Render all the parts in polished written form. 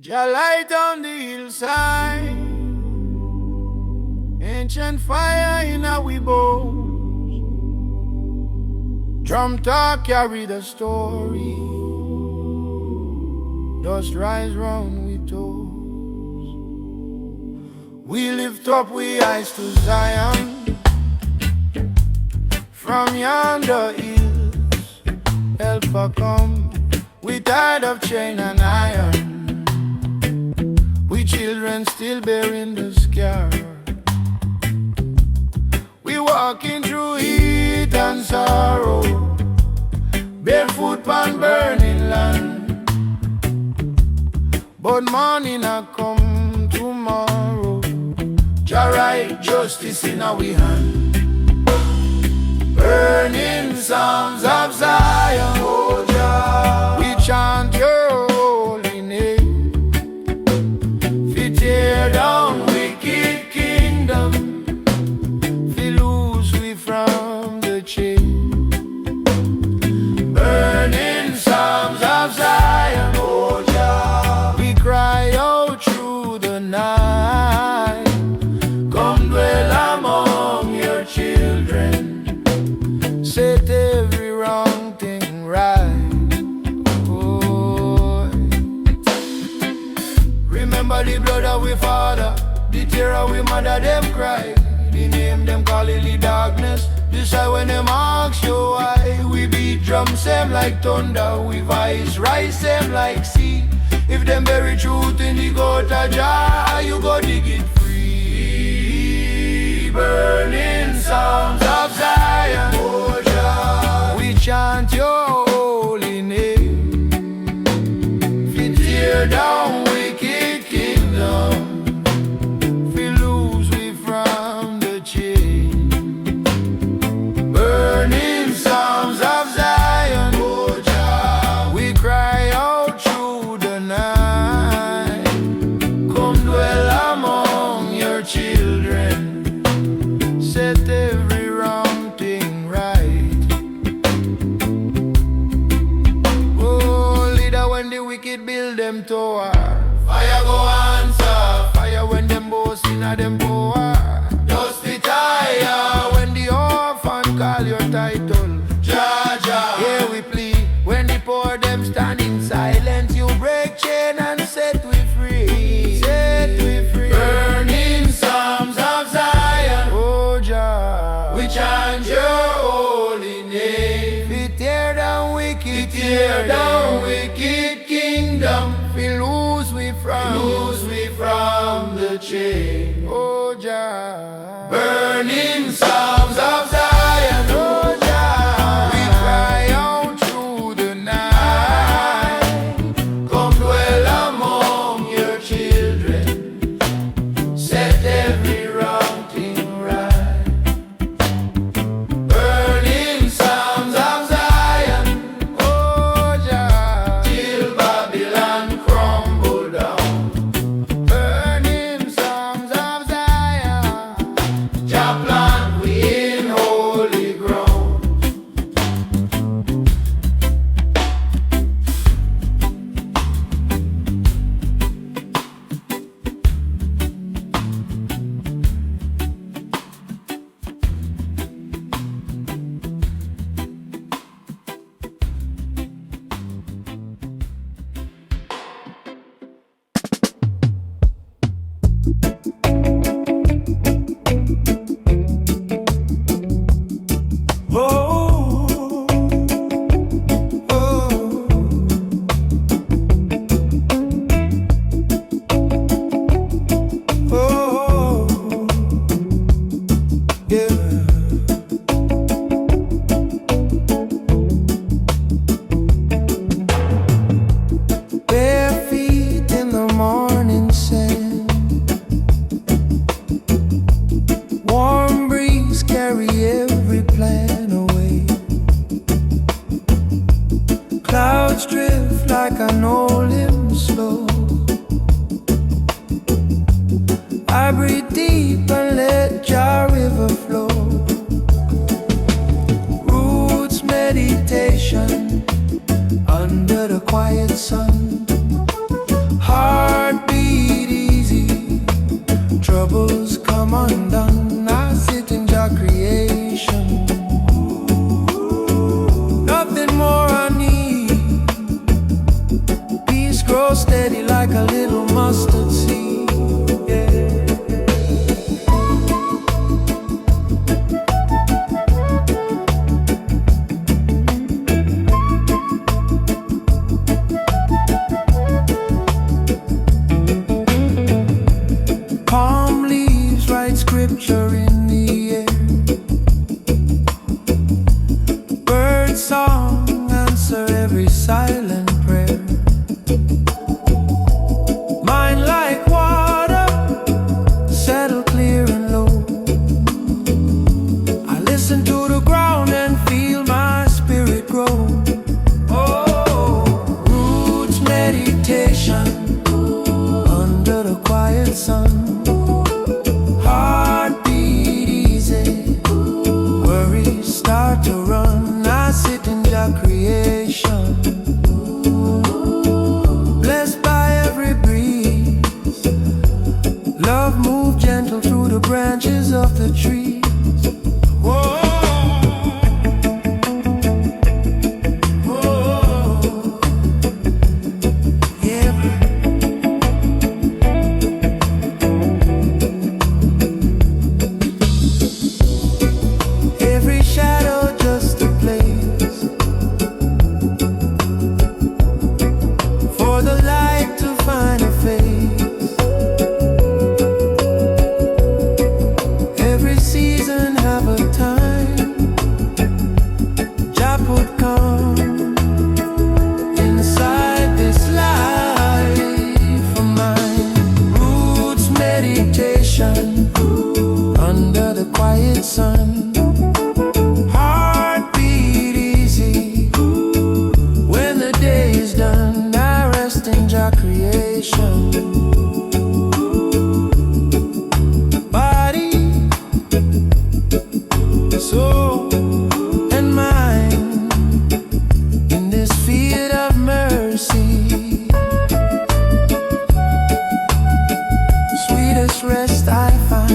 Jah light on the hillside, ancient fire in our bones. Drum talk carry the story, dust rise round we toes. We lift up we eyes to Zion, from yonder hills, helper come. We tired of chain and iron, we children still bearing the scar. We walking through heat and sorrow, barefoot on burning land. But morning a come tomorrow, Jah write justice in our hand. Burning songs of Zion, oh Jah, we chant your holy name. Fi tear down wicked kingdom, fi loose we from the chain. Burning songs of Zion, oh Jah, we cry out through the night. Come dwell among your children, set every wrong thing right. Oh, remember the blood of we father, the tear of we mother them cry, the name them call it the darkness. This why when them ask you why, we beat drums them like thunder, we voice rise them like sea. If them bury truth in the gutter jar, you go dig it free. Burning songs of Zion, oh Jah, we chant your holy name. Fi tear down wicked kingdom, fi loose we from the chain. Burning songs of Zion, oh Jah, we cry out through the night. Come dwell among your children, set every wrong thing right. Oh, leader, when the wicked build them tower, fire go answer. Fire when them boast inna them power, just the tire. When the orphan call your title, Jah Jah, here we plead. When the poor them stand in silence, you break chain and set we free. Set we free. Burning songs of Zion, oh Jah, we chant your holy name. We tear down wicked, wicked kingdom. We lose we from the chain, oh Jah. Burning songs of Zion, oh Jah, we cry out through the night. Come dwell among your children, set every wrong thing right. Burning songs of Zion, oh Jah, till Babylon crumble down. Burning songs of Zion, Jah like a little mustard seed. Yeah. Palm leaves write scripture in the air. Bird song answer every silent prayer. Mind like water, settle clear and low. I listen to the ground and feel my spirit grow. Oh, roots meditation under the quiet sun. Heartbeat easy, worries start to run. I sit in your creation, blessed by every breeze. Love move gentle through the branches of the trees. Whoa. Under the quiet sun, heartbeat easy. When the day is done, I rest in your creation. Body, soul, and mind in this field of mercy. Sweetest rest I find.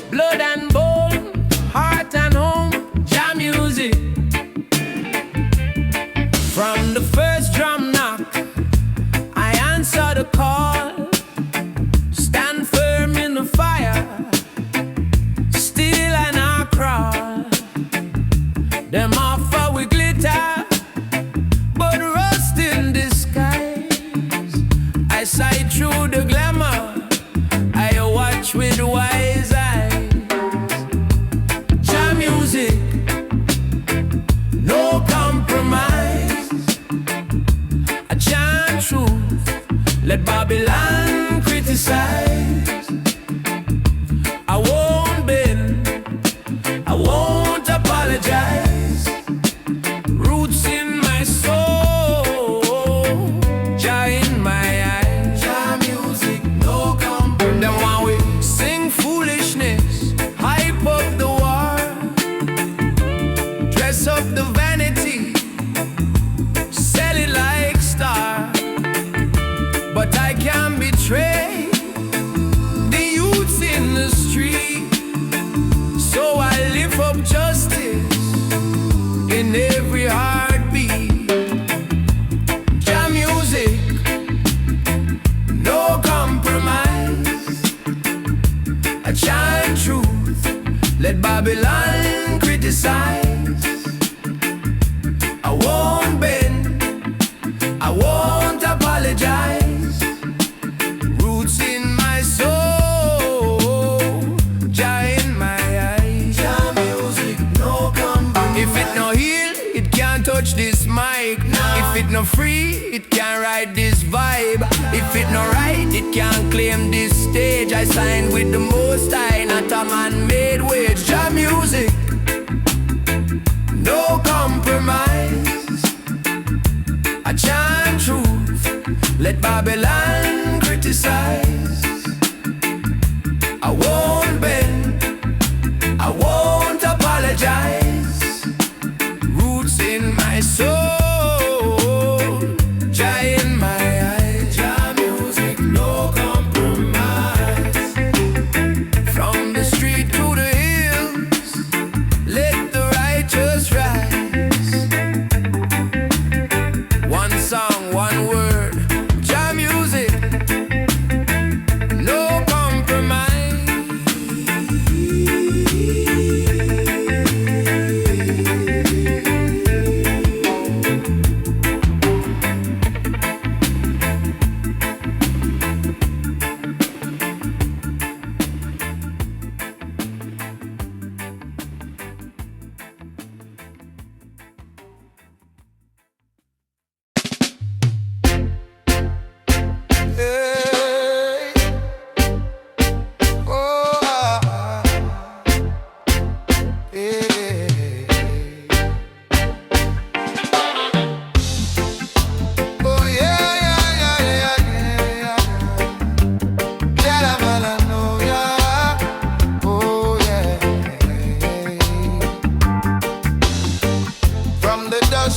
Blood and bone, heart and home, jam music. From the first drum knock, I answer the call. Stand firm in the fire, still and I crawl. Them offer with glitter, but rust in disguise. I sight through the glamour, I watch with wise eyes. Jam music, no compromise. I chant truth, let Babylon criticize. I won't bend, I won't apologize. Roots in my soul, Jah in my eyes. Jam music, no compromise. Them one we sing foolishness, hype up the war, dress up the vanity, sell it like star. But I can't betray the youths in the street, so I lift up justice in every heartbeat. Jam music, no compromise. I chant truth, let Babylon criticize. I won't bend, I won't apologize. Roots in my soul, Jah in my eyes. Jam music, no compromise. If it no heal, it can't touch this mic. If it no free, it can't ride this vibe. If it no right, it can't claim this stage. I signed with the Most High, not a man-made wage. Jam music, no compromise. I chant Let Babylon criticize. I won't bend, I won't apologize. Roots in my soul, joy in my eyes. Jah music, no compromise. From the street to the hills, let the righteous rise. One song, one word, Jah music, no compromise.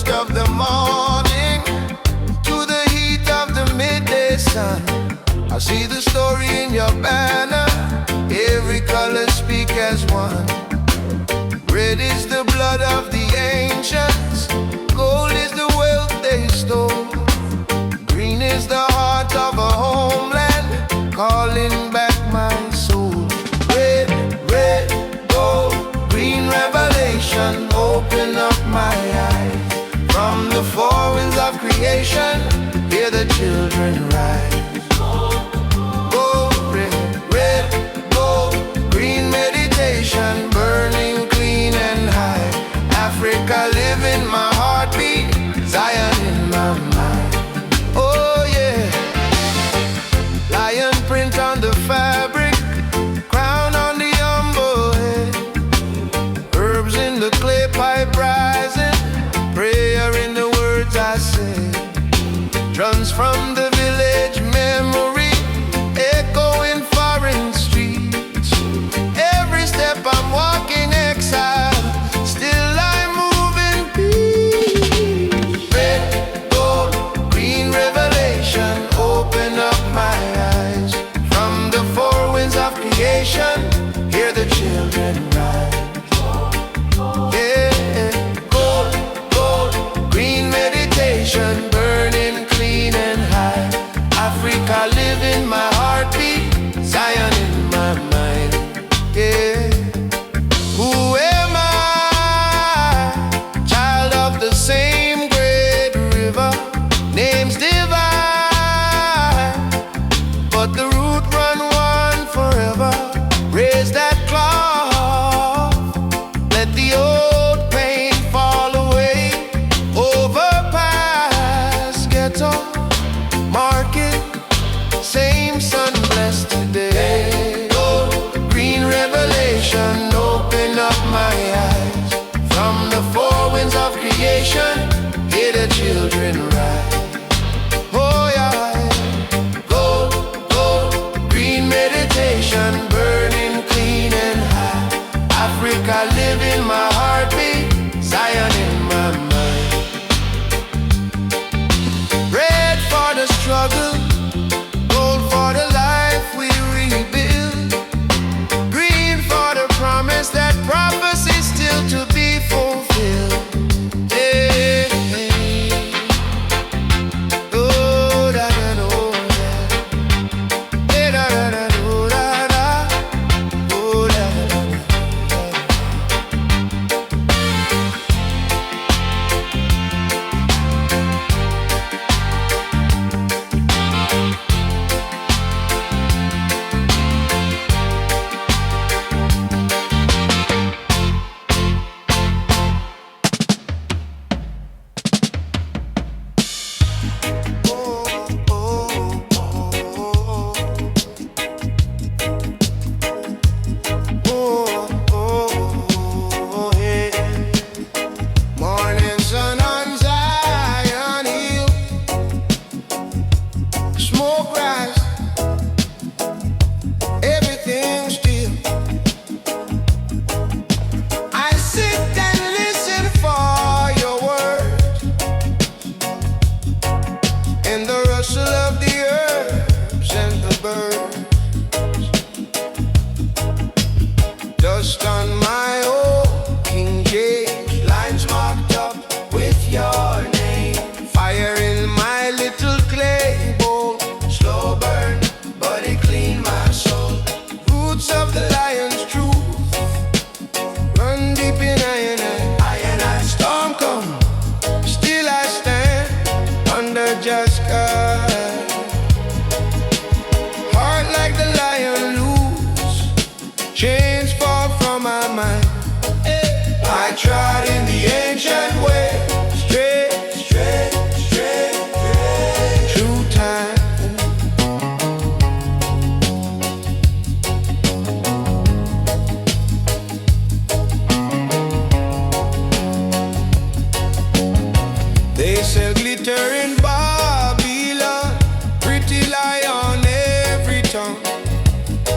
Of the morning to the heat of the midday sun, I see the story in your banner. Every color speak as one. Red is the blood of the ancients, gold is the wealth they stole, green is the heart of a homeland, calling back my soul. Red, red, gold, green revelation, open up my eyes. From the four winds of creation, hear the children rise. Gold, red, red, gold, green meditation, burning clean and high. Africa live in my heartbeat, Zion in my mind. Oh yeah, lion print on the fabric, crown on the humble head, herbs in the clay pipe rising, prayer in the words I say, drums from the village memory, echo in foreign streets. Every step I'm walking exile, still I move in peace. Red, gold, green revelation, open up my eyes. From the four winds of creation, hear the children rise. Burning clean and high. Africa live in my heartbeat, Zion in my mind. Yeah. Who am I? Child of the same great river, names divine, but the root run one forever. Raise that cloth, let the old pain fall away. Market, same sun blessed today. Gold, green revelation, open up my eyes. From the four winds of creation, hear the children rise. Oh yeah, gold, gold, green meditation, burning clean and high. Africa live in my heartbeat, Zion in my mind. For the struggle, gold for the life we rebuild, green for the promise, that prophecy still to be fulfilled. Hey, hey. Oh, da, da, oh, da. Hey, da, da, da, oh, da, da. Oh, da, da, da, da. rustle of the herbs and the birds. Dust on my old King James, lines marked up with your name. Fire in my little clay bowl, slow burn, but it clean my soul. Roots of the lion's truth run deep in I and I. Storm come, still I stand under just sky. Heart like the lion loose, chains fall from my mind. I trod in the ancient way, straight, straight, straight, straight, through time. They sell glitter in Babylon, pretty lie on every tongue.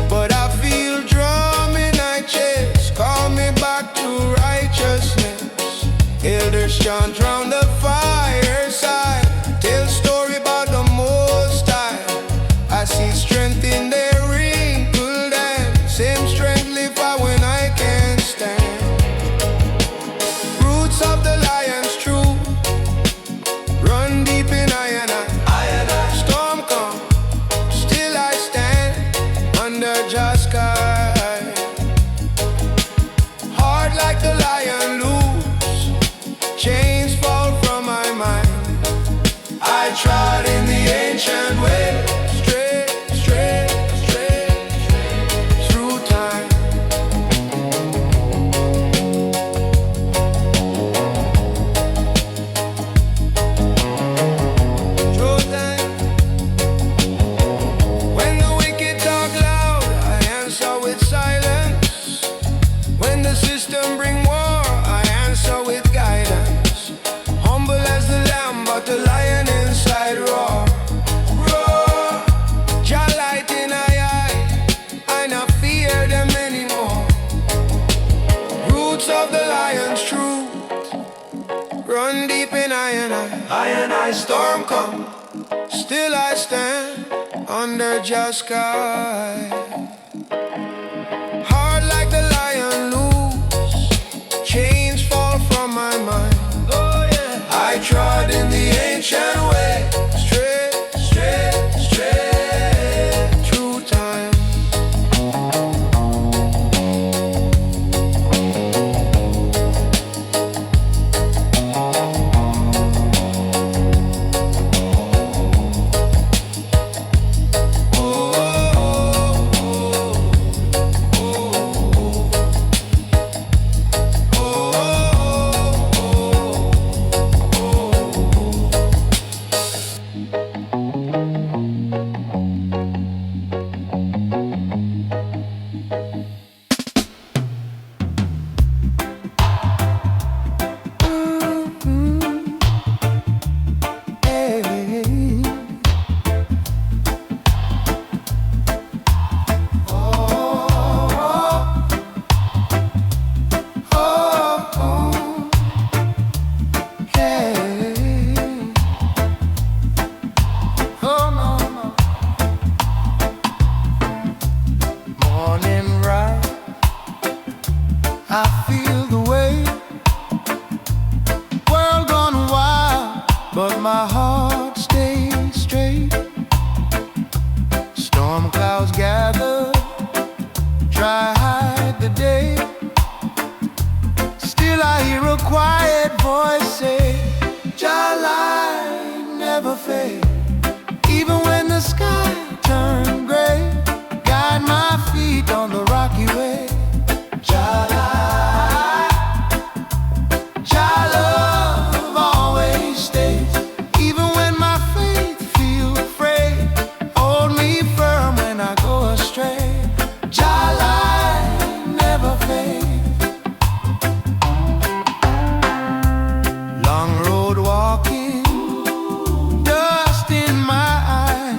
But I feel drum in my chest, call me back to righteousness. Elders chant round the fireside, tell story about the Most High. I see strength in their wrinkled hands, same strength live I when I can't stand. Roots of the lion's truth run deep in I and I. Storm come, still I stand under just sky. Heart like the lion loose, chains fall from my mind. I trod in the ancient way, straight, straight, straight, straight, through time. Through time. When the wicked talk loud, I answer with silence. When the system bring war, I answer with guidance. Humble as the lamb, but the lion inside roar. Roar, Jah light in I not fear them anymore. Roots of the lion's truth run deep in I and I. Storm come, still I stand under just sky. Hard like the lion loose, chains fall from my mind. Oh yeah, I trod in the ancient way, straight, straight, straight, through time. I feel the way, world gone wild, but my heart stays straight. Storm clouds gather, try hide the day. Still I hear a quiet voice say, Jah light never fade. Even when the sky turn gray, guide my feet on the rocky way. Jah love always stays. Even when my faith feel afraid, hold me firm when I go astray. Jah light never fades. Long road walking, dust in my eyes.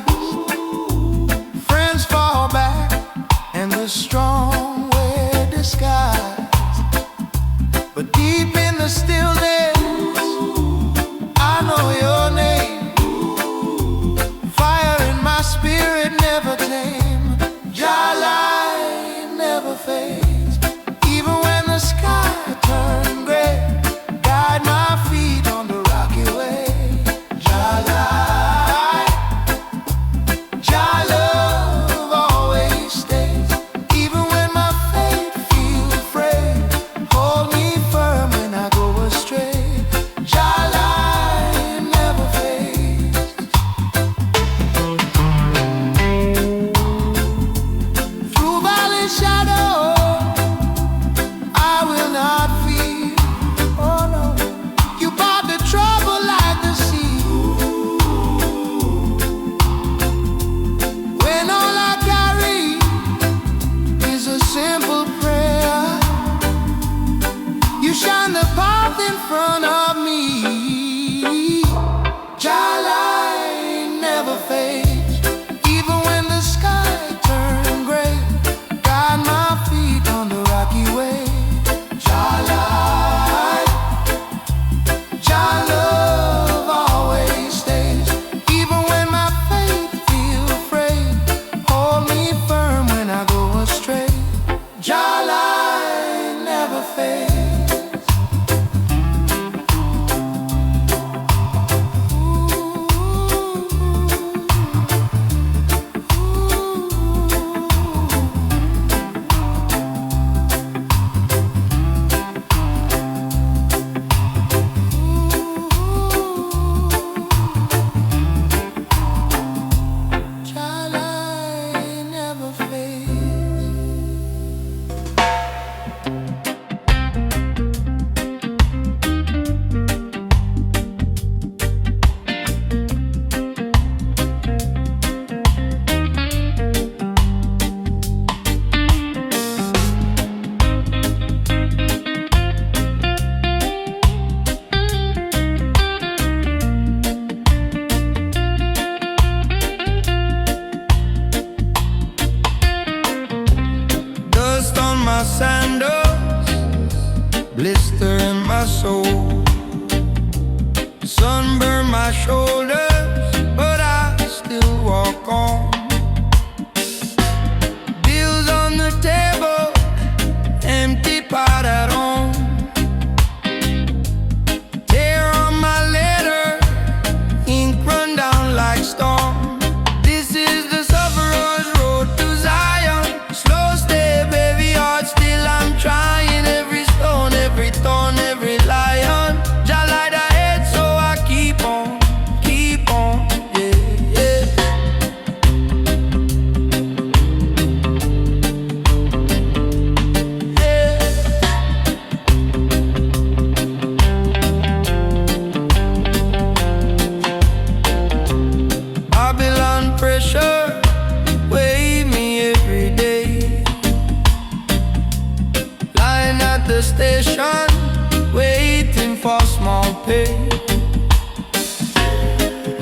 pay.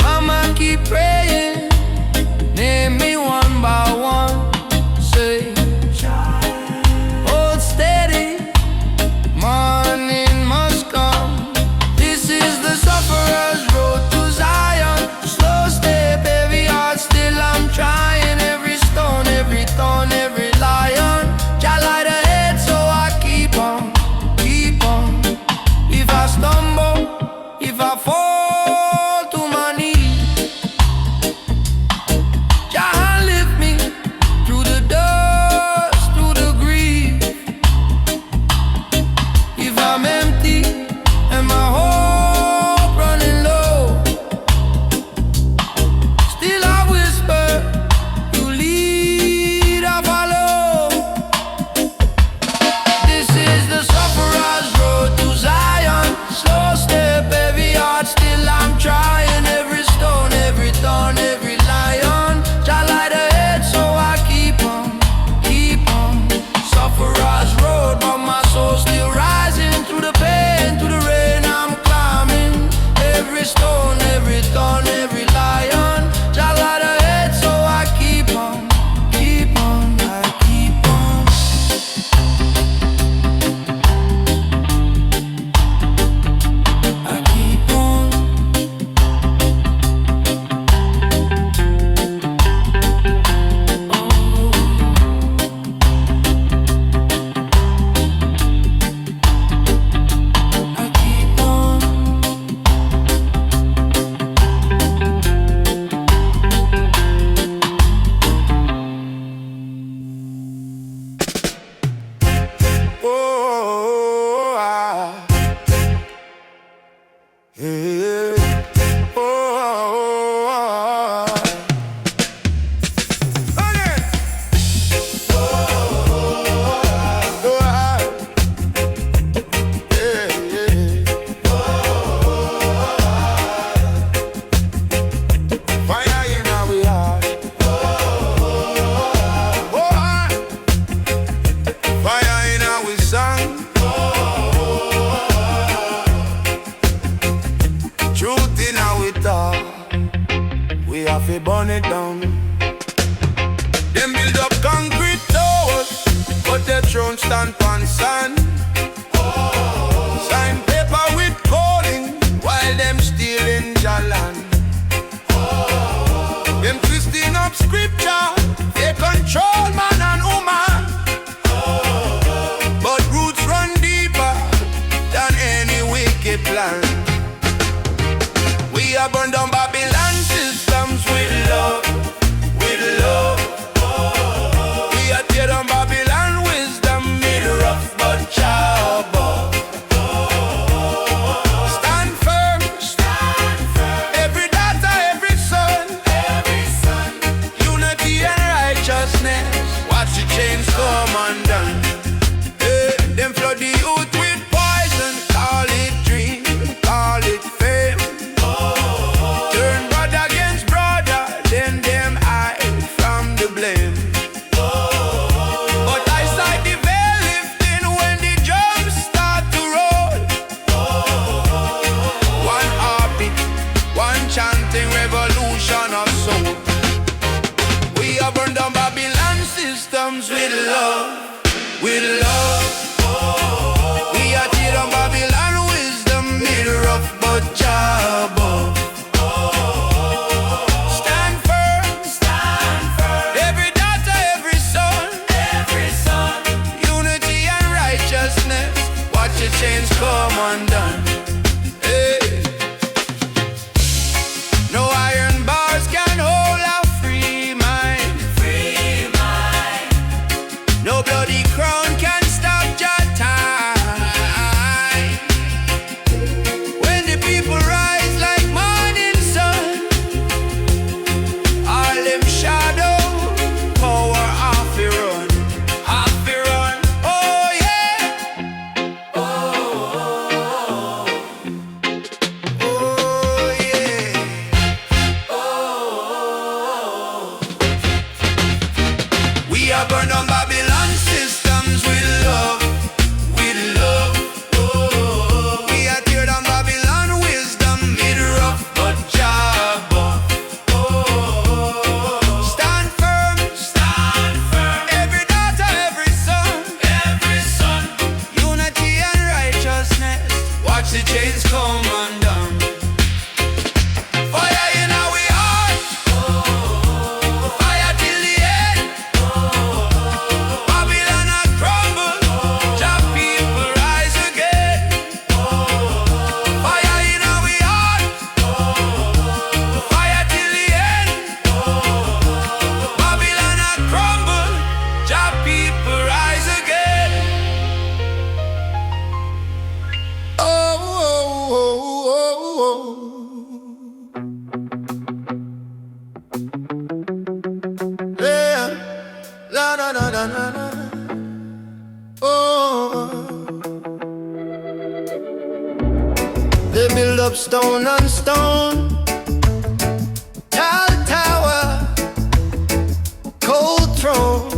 Mama keep praying, name me one by one. Say, hold steady, morning must come. This is the sufferer's road to Zion. Slow step, heavy heart, still I'm trying. Every stone, every thorn, every lion. Jah light ahead, so I keep on, keep on. If I stumble, if I fall to my knees, Jah lift me through the dust, through the grief. If I'm empty and my hope running low, still I whisper, you lead, I follow. This is the sufferer's road to Zion. Slow step, heavy heart, still I'm trying. Every stone, every thorn, every lion. Jah light ahead, so I keep on, keep on. Sufferer's road, but my soul still rising. Through the pain, through the rain, I'm climbing. Every stone, every thorn, every lion. Jah light ahead, so I keep on, keep on, I keep on. I keep on. I keep on. Oh, yeah. Oh, again. Fire in our heart. Fire in our song. Truth in our talk. We have to burn it down. Them build up concrete towers, but their throne stand on sand. Sign paper with coding while them stealing Jalan. Them twisting up scripture, they control man and woman. But roots run deeper than any wicked plan. We are burned down Babylon systems with love, with love. We are tear down Babylon wisdom, made rough but childbirth. Stand firm, every daughter, every son. Unity and righteousness, watch the chains come undone. Them flood the youth with poison, call it dream, call it fame. Turn brother against brother, then them hide from the blame. But I sight the veil lifting when the drums start to roll. One heartbeat, one chanting revolution of soul. We have burned down Babylon systems with love, with love. We are tear down Babylon wisdom, made rough but jawbone. Stand firm, every daughter, every son. Unity and righteousness, watch the chains come undone. Hey. No iron bars can hold a free mind. No bloody crown can stop your time. When the people rise like morning sun, all them shadow power off the run, off the run. Oh yeah. Oh yeah. We are burned on Babylon systems with love, with love. We are tear down Babylon da, da, da. Oh, they build up stone on stone, tall tower, cold throne.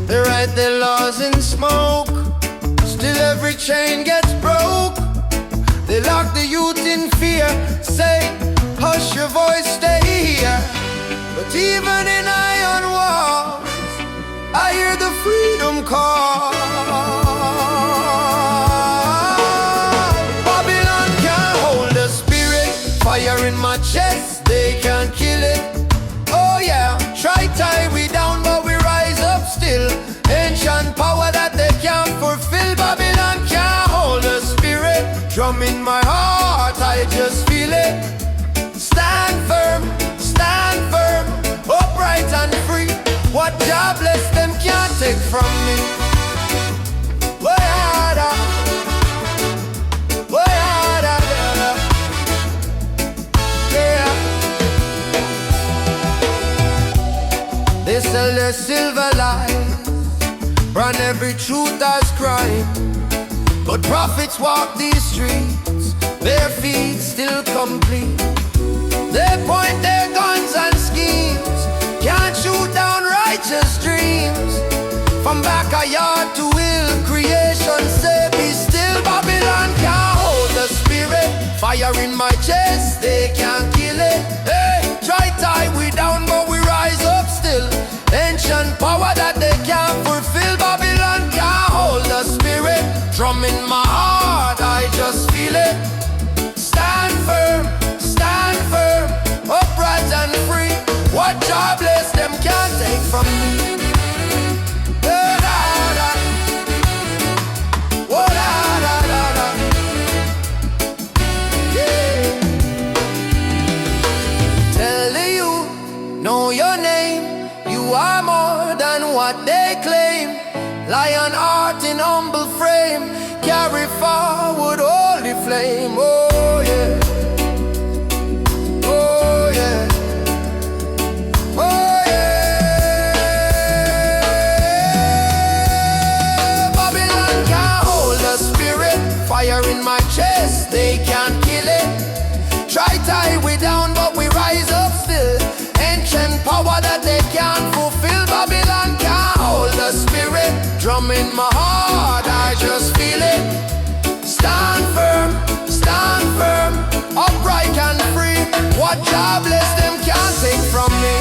They write their laws in smoke, still every chain gets broke. They lock the youth in fear, say, hush your voice, stay here. But even in iron walls, I hear the freedom call. Babylon can't hold the spirit, fire in my chest, they can't kill it. Oh yeah, try tie we down but we rise up still. Ancient power that they can't fulfill. Babylon can't hold the spirit, drum in my heart, I just feel it. Stand firm, upright and free. What God bless them can't take from me. Yeah. They sell their silver lies, brand every truth as crime. But prophets walk these streets, bare feet still complete. They point their guns and schemes, can't shoot down righteous dreams. From backyard to hill, creation say be still. Babylon can't hold the spirit, fire in my chest, they can't kill it. Hey, try tie we down but we rise up still. Ancient power that they can't fulfill. Babylon can't hold the spirit, drum in my heart, I just feel it. Stand firm, upright and free. What God bless them can't take from me. Yeah. Tell the youth, know your name. You are more than what they claim. Lion heart in humble frame, carry forward holy flame. Oh yeah. Fire in my chest, they can't kill it. Try tie we down but we rise up still. Ancient power that they can't fulfill. Babylon can't hold the spirit, drum in my heart, I just feel it. Stand firm, upright and free. What God bless them can't take from me.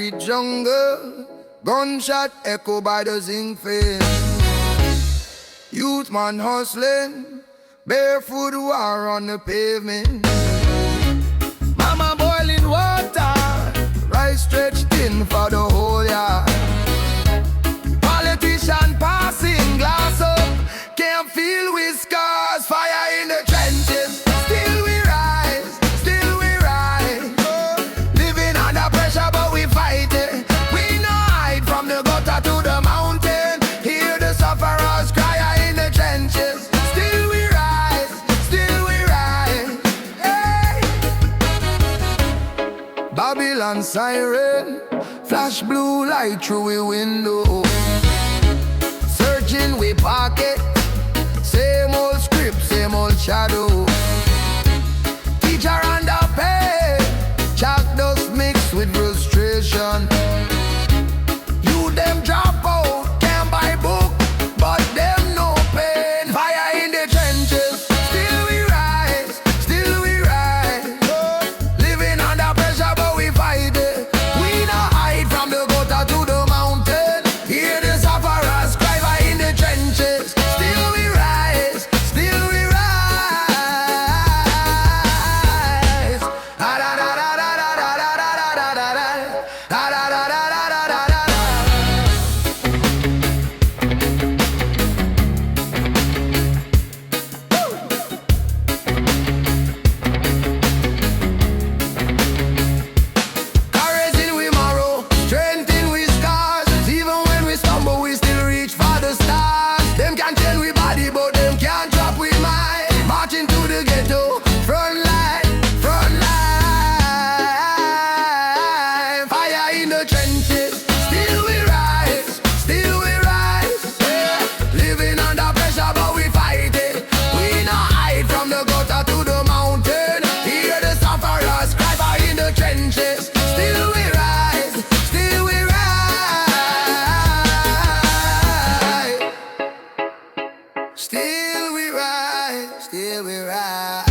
concrete jungle, gunshot echo by the zinc fence. Youth man hustling, barefoot war on the pavement. Mama boiling water, rice stretched thin for the whole yard. Politician passing glass up, can't feel with scars. Fire in the trenches, still we rise, still we rise. Living under pressure but we fight it. We no hide from the gutter to the mountain. Hear the sufferers cry in the trenches. Still we rise, still we rise. Hey. Babylon siren, flash blue light through a window. Searching we pocket, same old script, same old shadow. Teacher underpaid, chalk dust mixed with frustration. You them drop out, can't buy book, but them no pain. Fire in the trenches, still we rise, still we rise. Living under pressure but we fight it. We not hide from the gutter to the mountain. Hear the sufferers cry in the trenches. Still we rise, still we rise. Da da da da da da da da da da da da da da da da da. Courage in we morrow, strength in we scars. Even when we stumble, we still reach for the stars. Them can't change we body, but them can't drop we mind. Marching to the ghetto, front line, front line. Fire in the trenches, still we rise, still we rise. Yeah. Living under pressure, but we fight it. We not hide from the gutter to the mountain. Hear the sufferers cry fire in the trenches. Still we rise, still we rise. Still we rise, still we rise.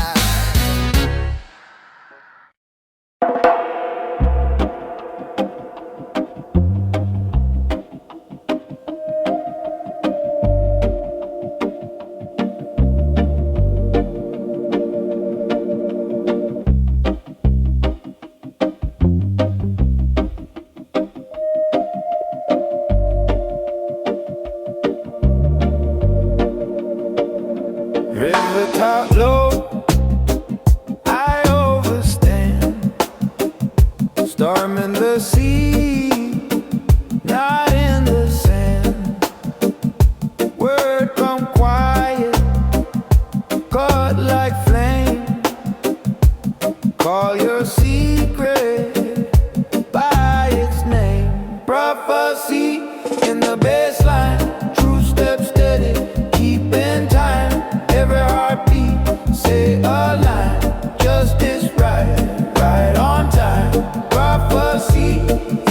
River top low, I overstand. Storm in the sea, not in the sand. Word come quiet, caught like flame. Call your secret by its name. Prophecy in the baseline, true step steady, keep in time. Every heartbeat, say a line. Justice right, right on time. Prophecy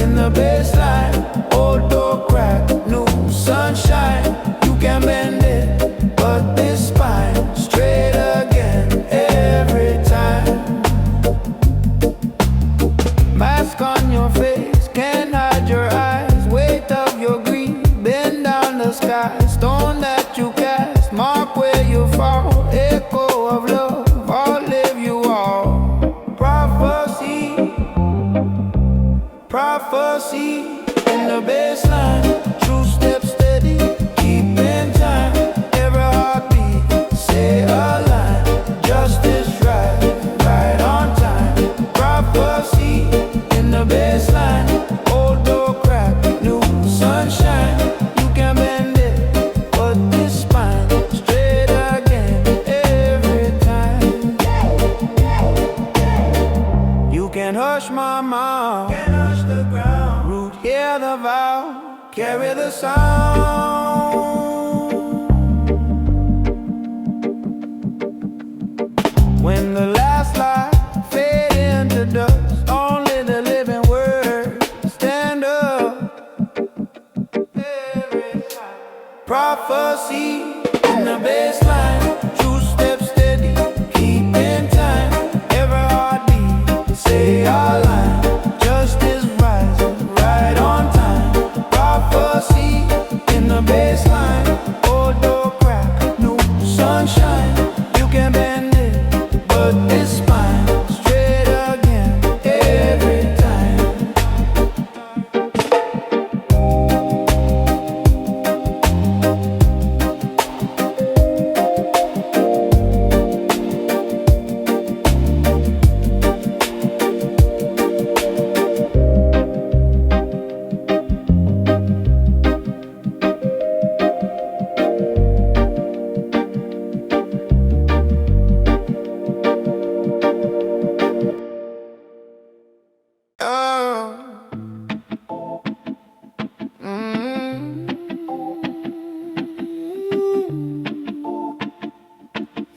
in the baseline. Old door crack, new sunshine. You can bend it, but this spine straight again every time. Mask on your face, can't hide your eyes. Weight of your greed, bend down the sky. Stone that you cast, mark where you fall. Echo of love, all live you all. Prophecy, prophecy in the baseline. True step steady, keep in time. Every heartbeat, say a line. Justice right, right on time. Prophecy in the baseline. Old door crack, new sunshine. You can bend it, but this spine straight again every time. You can hush my mouth, can hush the ground. Root, hear the vow, carry the sound. When the last light fade into dust, only the living word stand up. Every time. Prophecy in the baseline, true step steady, keep in time. Every heartbeat, say our line. Justice rising, rising.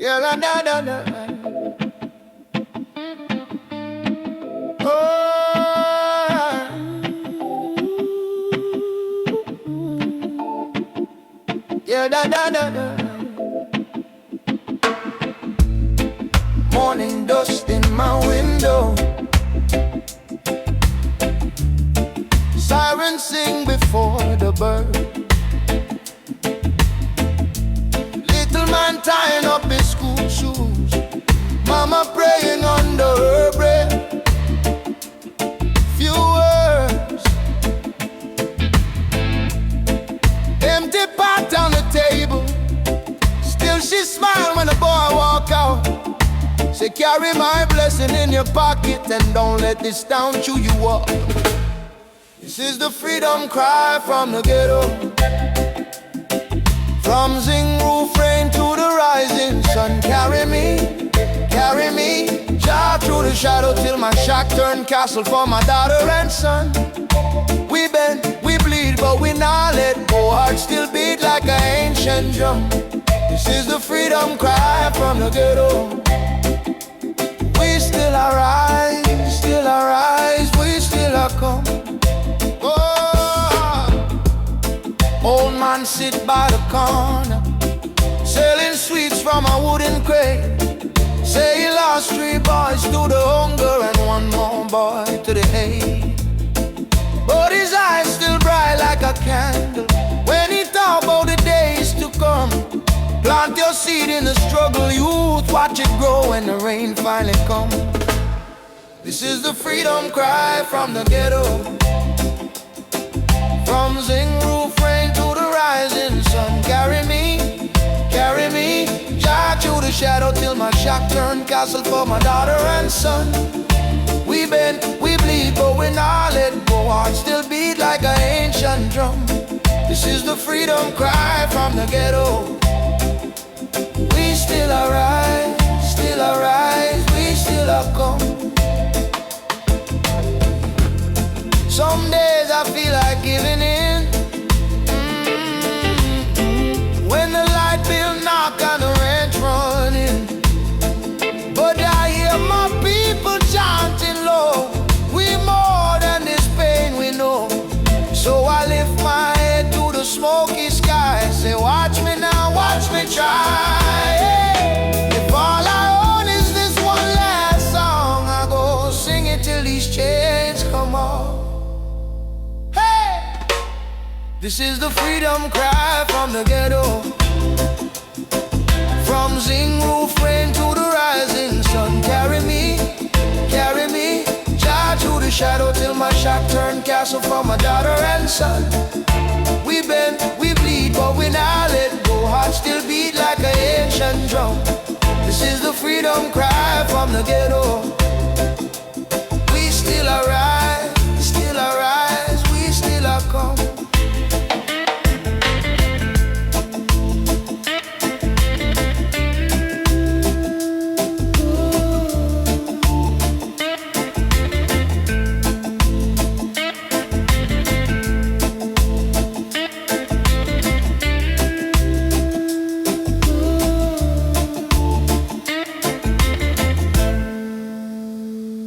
Yeah, la da da da. Oh, yeah, da da da da. Morning dust in my window, sirens sing before the bird. Little man tying up his school shoes, mama praying under her breath. Few words, empty pot on the table, still she smile when the boy walk out. Say carry my blessing in your pocket and don't let this town chew you up. This is the freedom cry from the ghetto, from zinc roof rain to the rising sun. Carry me, Jah through the shadow till my shack turn castle for my daughter and son. We bend, we bleed, but we not let go. Heart still beat like an ancient drum. This is the freedom cry from the ghetto. We still arise, we still are come. Oh, old man sit by the corner, selling sweets from a wooden crate. Say he lost 3 boys to the hunger and 1 more boy to the hate. But his eyes still bright like a candle when he thought about the days to come. Plant your seed in the struggle, youth, watch it grow when the rain finally comes. This is the freedom cry from the ghetto, from zinc roof rain to the rising sun. Carry me, Jah through the shadow till my shack turn castle for my daughter and son. We bend, we bleed, but we not let go. Heart still beat like an ancient drum. This is the freedom cry from the ghetto. We still arise, we still are come. Some days I feel like giving in, when the light bill knock and the rent running. But I hear my people chanting low, we more than this pain we know. So I lift my head to the smoky sky, say watch me now, watch me try. If all I own is this one last song, I go sing it till these chains come off. Hey, this is the freedom cry from the ghetto, from zinc roof rain to the rising sun. Carry me, Jah through the shadow till my shack turn castle for my daughter and son. We bend, we bleed, but we not let go. Heart still beat like an ancient drum. This is the freedom cry from the ghetto. We still arise, we still are come.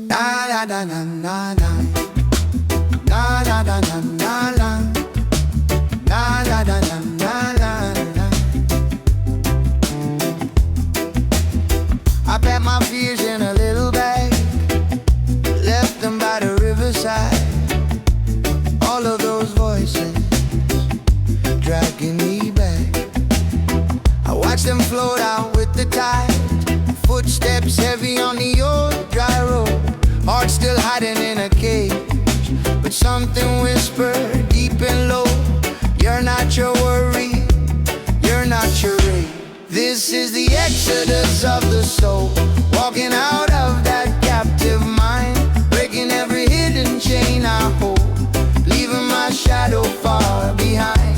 Na na na na na na na na na na na na na na na. I packed my fears in a little bag, left them by the riverside. All of those voices dragging me back. I watched them float out with the tide, footsteps heavy on the old dry road. Heart still hiding in a cage, but something whispered deep and low, you're not your worry, you're not your rage. This is the exodus of the soul, walking out of that captive mind, breaking every hidden chain I hold, leaving my shadow far behind.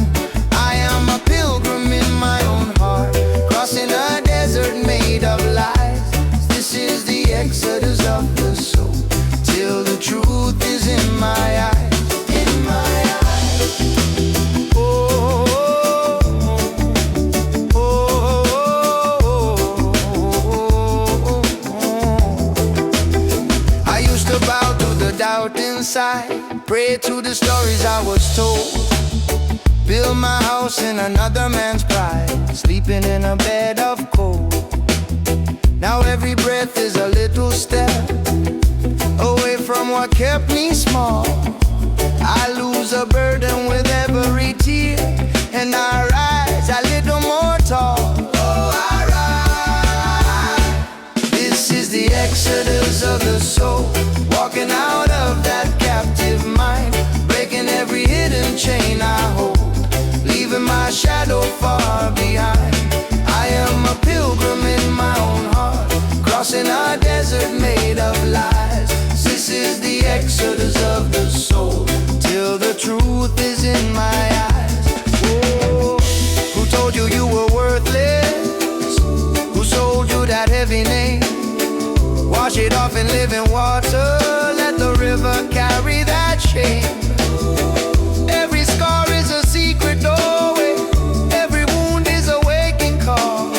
I am a pilgrim in my own heart, crossing a desert made of lies. This is the exodus of the soul, till the truth is in my eyes, in my eyes. Oh, oh, oh, oh, oh, oh. inside, pray to the stories I was told. Build my house in another man's pride, sleeping in a bed of coal. Now every breath is a little step away from what kept me small. I lose a burden with every tear, and I rise a little more tall. Oh, I rise. This is the exodus of the soul, walking out of that captive mind, breaking every hidden chain I hold, leaving my shadow far behind. I am a pilgrim in my own heart, crossing a desert made of lies. This is the exodus of the soul, till the truth is in my eyes. Oh, who told you you were worthless? Who sold you that heavy name? Wash it off in living water, let the river carry that shame. Every scar is a secret doorway, every wound is a waking call.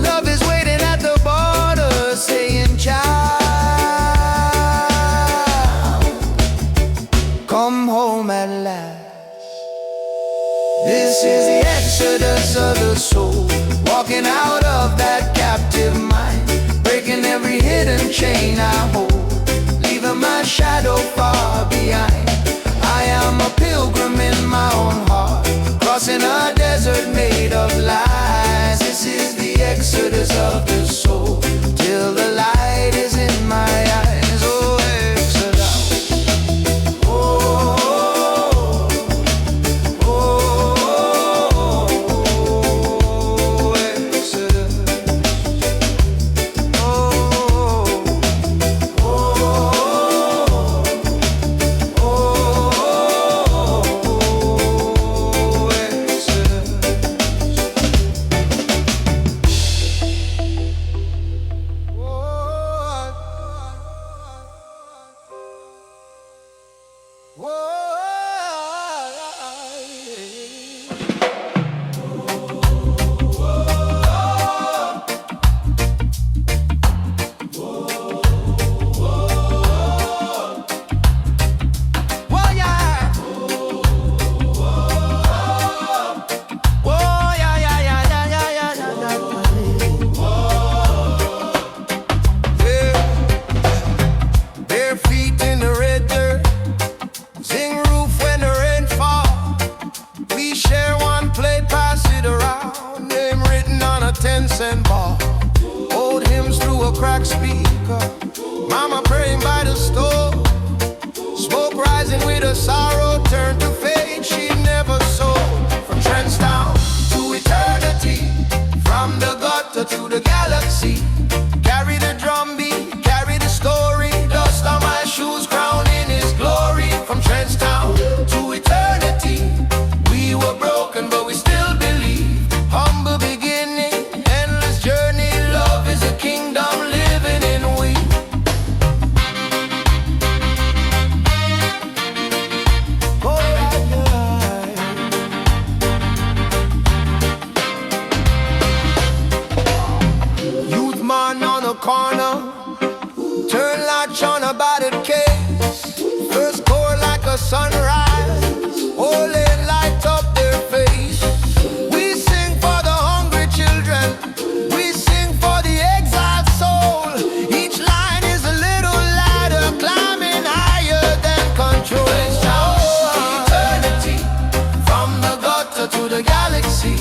Love is waiting at the border, saying, child, come home at last. This is the exodus of the soul, walking out of that captive mind, breaking every hidden chain I hold, leaving my shadow far behind. I am a pilgrim in my own heart, crossing a desert made of lies. This is the exodus of the soul, till the light is in my eyes. Oh, exodus. Oh, oh, oh, exodus. Oh, oh, oh, exodus. Bare feet in the red dirt, zinc roof when the rain fall. We share one plate, pass it around, name written on a 10-cent ball. Old hymns through a cracked speaker, mama praying by the stove. Smoke rising with a sorrow turned to fate she never sold. From Trenchtown to eternity, from the gutter to the galaxy. Carry the drumbeat, carry the story, dust on my shoes, crown in his glory. From Trenchtown to eternity, we were broken but we still believe. Humble beginning, endless journey, love is a kingdom living in we. Oh, yeah. Youth man on a corner, turn latch on a battered case. First core like a sunrise, holy light up their face. We sing for the hungry children, we sing for the exiled soul. Each line is a little ladder, climbing higher than control. Eternity, from the gutter to the galaxy.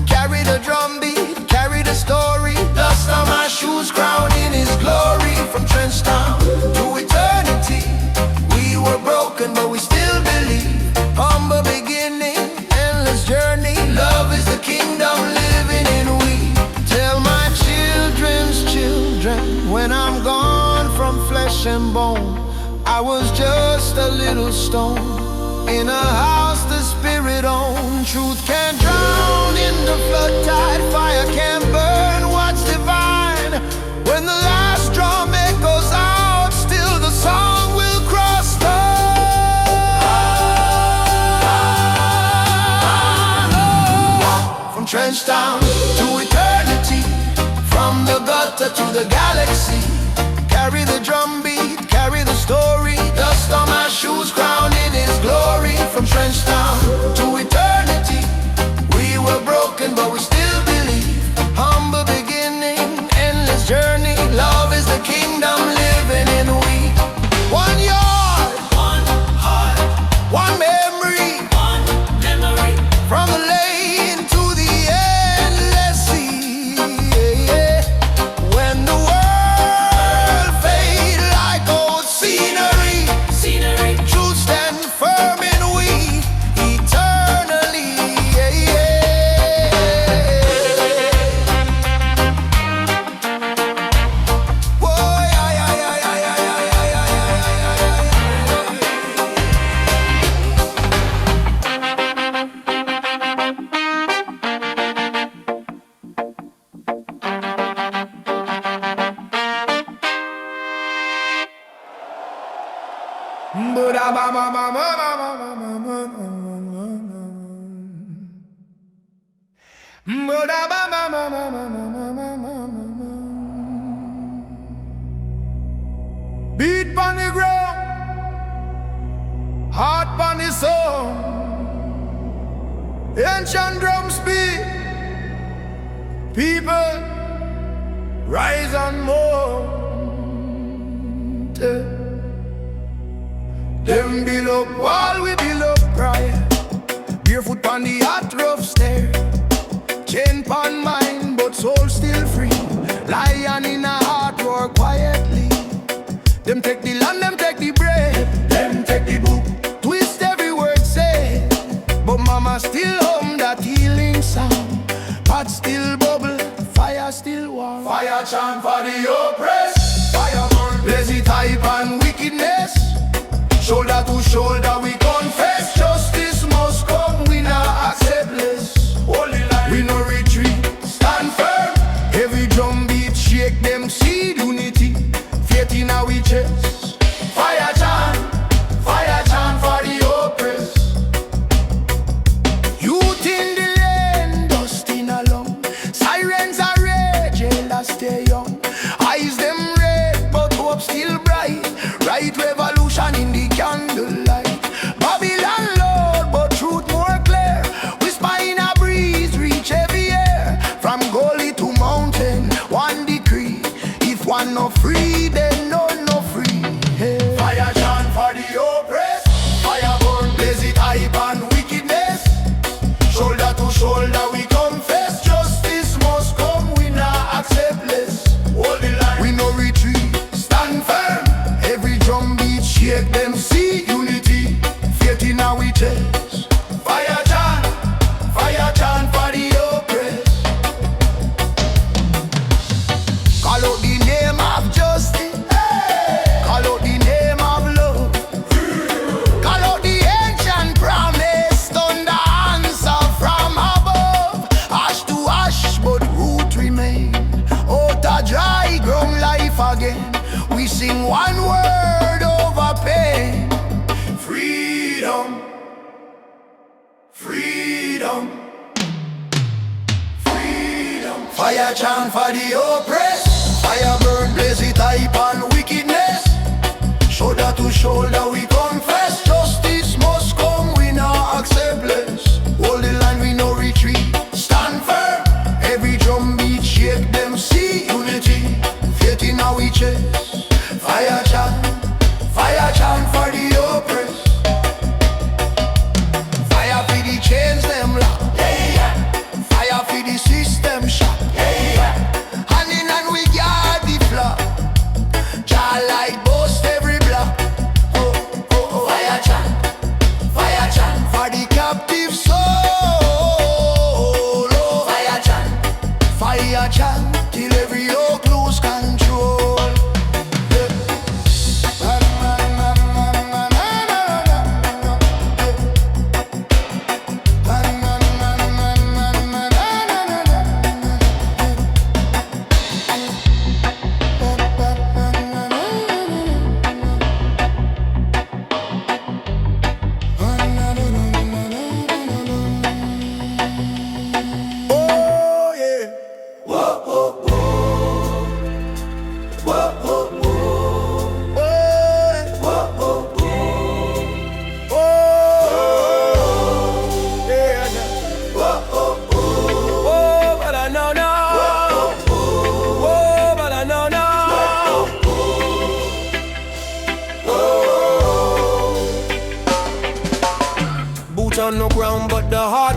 Carry the drumbeat, carry the story, dust on my shoes, crown in his glory. From Trenchtown to eternity, we were broken but we still believe. Humble beginning, endless journey, love is the kingdom living in we. Tell my children's children, when I'm gone from flesh and bone, I was just a little stone in a house the spirit owned. Truth can't drown in the flood tide, fire can't burn what's divine. When the last drum echoes out, still the song will cross the from Trenchtown to eternity, from the gutter to the galaxy. Carry the drumbeat, carry the story, dust on my shoes crowned in His glory. From Trenchtown to eternity, we were broken, but we still believe. Humble beginning, endless journey. Love is the kingdom living in we. One yard, one heart, one memory, from the lane to the endless sea. When the world fade like old scenery, truth stand firm in we eternally. Beat pon the ground, heart pon the song, ancient drums beat, people rise and mourn. Them build up while we build up pride. Barefoot pon the hot rough stair, chain pon mind but soul still free. Lion in a heart roar quietly. Them take the land, them take the bread, them take the book, twist every word said. But mama still hum that healing sound. Pot still bubble, fire still warm. Fire chant for the oppressed, fire burn, lazy type and wickedness. Shoulder to shoulder we confess. Justice must come, we not accept less. Holy line, we no retreat, stand firm. Every drum beat shake them seed unity. Faith in our chest. Fire chant for the oppressed. Youth in the lane, dust in a lung. Sirens are rage, jailers stay young. Eyes them red, but hope still bright. Right revolution in the candlelight. Babylon loud, but truth more clear. Whisper in a breeze, reach every air. From gully to mountain, one decree. If one no free, then none no free. Hey. Fire chant for the oppressed, fire burn, lazy type and wickedness. Shoulder to shoulder we confess. Justice must come, we not accept less. Hold the line, we no retreat, stand firm. Every drum beat shake them see unity. Faith in our chest. Fire chant for the oppressed. Call out the name of justice, call out the name of love, call out the ancient promise, thunder answer from above. Ash to ash, but root remain. Out a dry ground life again. We sing one word over pain. Freedom, freedom, freedom. Fire chant for the oppressed. Fire burn, lazy type and wickedness. Shoulder to shoulder we confess. Justice must come, we not accept less. Hold the line, we no retreat, stand firm. Every drum beat shake them see unity. Faith in our chest. Fire chant for the oppressed. Fire for the chains them lock, fire for the system shock. Hand in hand we guard the flock. Jar light bust every block. Fire chant for the captive soul. Fire chant till every yoke lose control.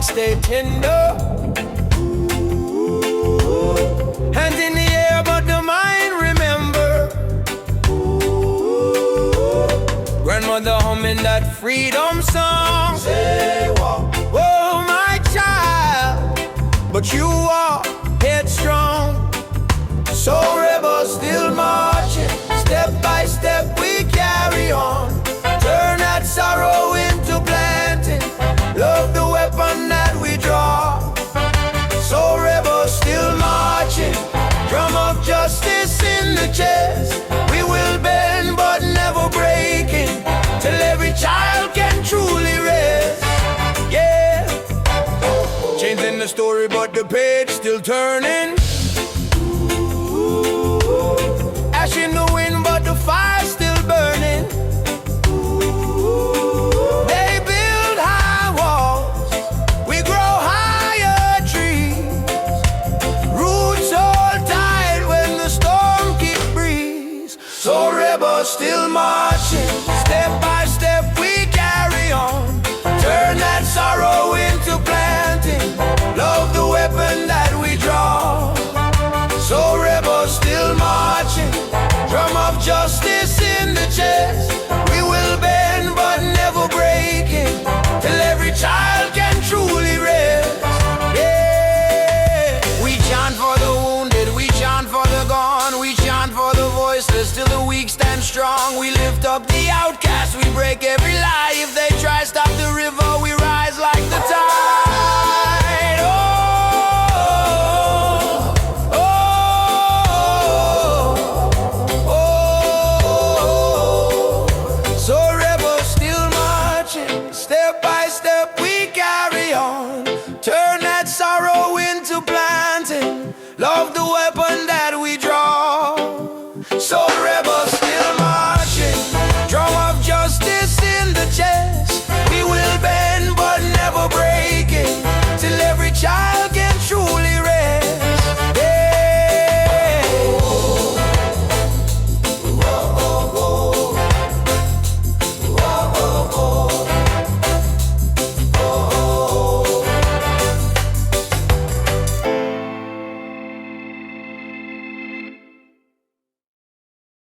stay tender. Hands in the air, but the mind remember. Grandmother humming that freedom song. Say what? Oh, my child, but you are headstrong. So rebels still marching, step by step we carry on. Turn that sorrow into planting, love the weapon that we draw. So rebels still marching, drum of justice in the chest. We will bend but never breaking, till every child can truly rest. Yeah, changing the story but the page still turning. Ash in the wind but the fire still burning. They build high walls, we grow higher trees. Roots hold tight when the storm keeps breeze. So rebels still marching, step by step we carry on. Turn that sorrow into planting, love the weapon that we draw. So rebels still marching, drum of justice in the chest. We will bend but never breaking, till every child can truly rest. Yeah, we chant for the wounded, we chant for the gone, we chant for the voiceless till the weak stand strong. We lift up the outcast, we break every lie if they try stop